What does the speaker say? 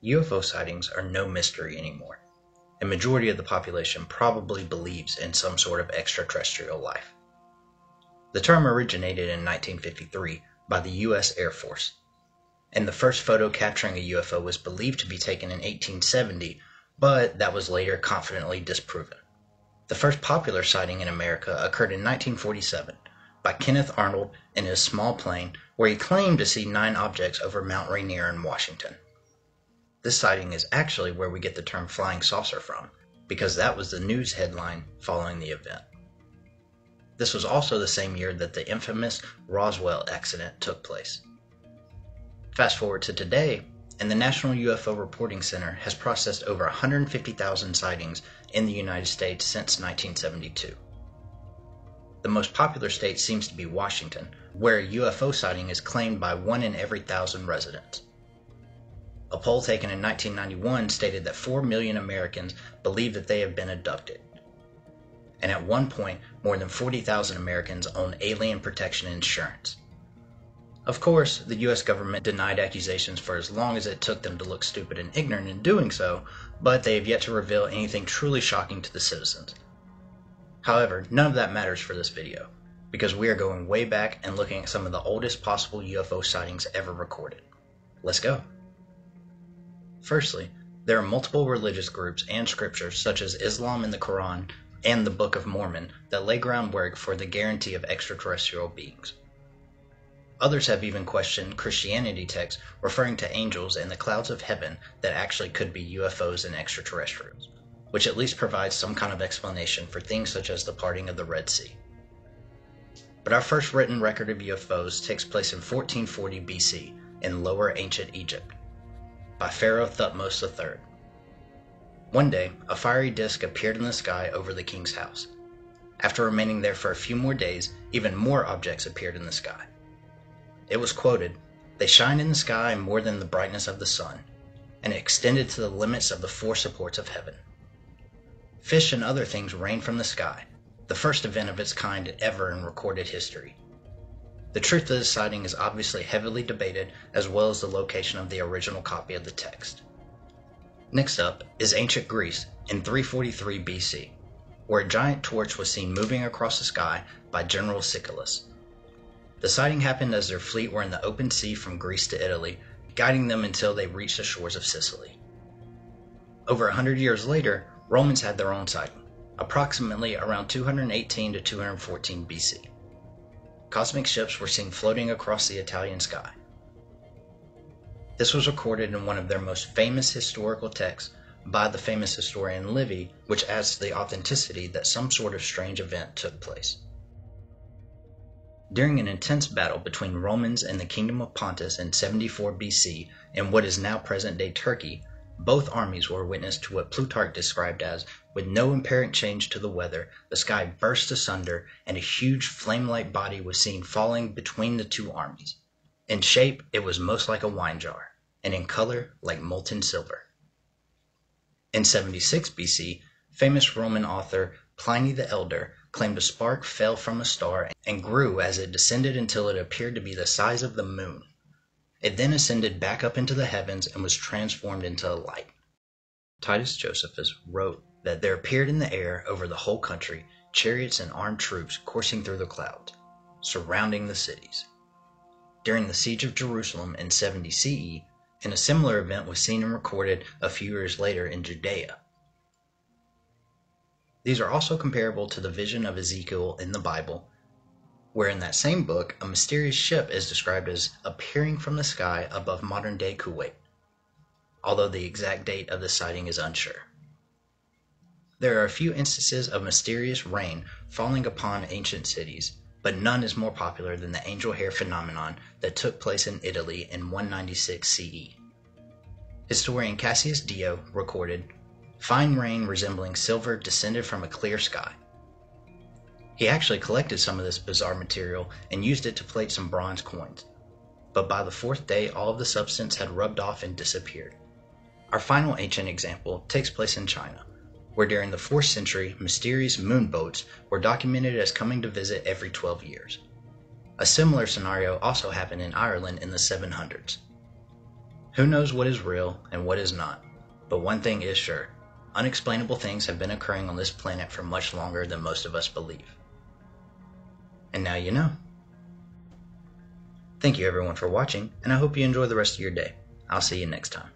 UFO sightings are no mystery anymore. A majority of the population probably believes in some sort of extraterrestrial life. The term originated in 1953 by the U.S. Air Force, and the first photo capturing a UFO was believed to be taken in 1870, but that was later confidently disproven. The first popular sighting in America occurred in 1947 by Kenneth Arnold in his small plane, where he claimed to see 9 objects over Mount Rainier in Washington. This sighting is actually where we get the term flying saucer from, because that was the news headline following the event. This was also the same year that the infamous Roswell accident took place. Fast forward to today, and the National UFO Reporting Center has processed over 150,000 sightings in the United States since 1972. The most popular state seems to be Washington, where a UFO sighting is claimed by 1 in every 1,000 residents. A poll taken in 1991 stated that 4 million Americans believe that they have been abducted. And at one point, more than 40,000 Americans own alien protection insurance. Of course, the US government denied accusations for as long as it took them to look stupid and ignorant in doing so, but they have yet to reveal anything truly shocking to the citizens. However, none of that matters for this video, because we are going way back and looking at some of the oldest possible UFO sightings ever recorded. Let's go. Firstly, there are multiple religious groups and scriptures such as Islam and the Quran and the Book of Mormon that lay groundwork for the guarantee of extraterrestrial beings. Others have even questioned Christianity texts referring to angels and the clouds of heaven that actually could be UFOs and extraterrestrials, which at least provides some kind of explanation for things such as the parting of the Red Sea. But our first written record of UFOs takes place in 1440 BC in Lower Ancient Egypt, by Pharaoh Thutmose III. One day, a fiery disk appeared in the sky over the king's house. After remaining there for a few more days, even more objects appeared in the sky. It was quoted, "They shine in the sky more than the brightness of the sun, and extended to the limits of the 4 supports of heaven. Fish and other things rained from the sky, the first event of its kind ever in recorded history." The truth of this sighting is obviously heavily debated, as well as the location of the original copy of the text. Next up is ancient Greece in 343 BC, where a giant torch was seen moving across the sky by General Siculus. The sighting happened as their fleet were in the open sea from Greece to Italy, guiding them until they reached the shores of Sicily. Over 100 years later, Romans had their own sighting, approximately around 218 to 214 BC. Cosmic ships were seen floating across the Italian sky. This was recorded in one of their most famous historical texts by the famous historian Livy, which adds to the authenticity that some sort of strange event took place. During an intense battle between Romans and the Kingdom of Pontus in 74 BC in what is now present-day Turkey, both armies were witness to what Plutarch described as, with no apparent change to the weather, the sky burst asunder and a huge flame-like body was seen falling between the 2 armies. In shape, it was most like a wine jar, and in color, like molten silver. In 76 BC, famous Roman author Pliny the Elder claimed a spark fell from a star and grew as it descended until it appeared to be the size of the moon. It then ascended back up into the heavens and was transformed into a light. Titus Josephus wrote that there appeared in the air over the whole country chariots and armed troops coursing through the clouds, surrounding the cities. During the siege of Jerusalem in 70 CE, and a similar event was seen and recorded a few years later in Judea. These are also comparable to the vision of Ezekiel in the Bible, where in that same book, a mysterious ship is described as appearing from the sky above modern-day Kuwait, although the exact date of the sighting is unsure. There are a few instances of mysterious rain falling upon ancient cities, but none is more popular than the angel hair phenomenon that took place in Italy in 196 CE. Historian Cassius Dio recorded, "Fine rain resembling silver descended from a clear sky." He actually collected some of this bizarre material and used it to plate some bronze coins, but by the 4th day all of the substance had rubbed off and disappeared. Our final ancient example takes place in China, where during the 4th century mysterious moon boats were documented as coming to visit every 12 years. A similar scenario also happened in Ireland in the 700s. Who knows what is real and what is not, but one thing is sure. Unexplainable things have been occurring on this planet for much longer than most of us believe. And now you know. Thank you everyone for watching, and I hope you enjoy the rest of your day. I'll see you next time.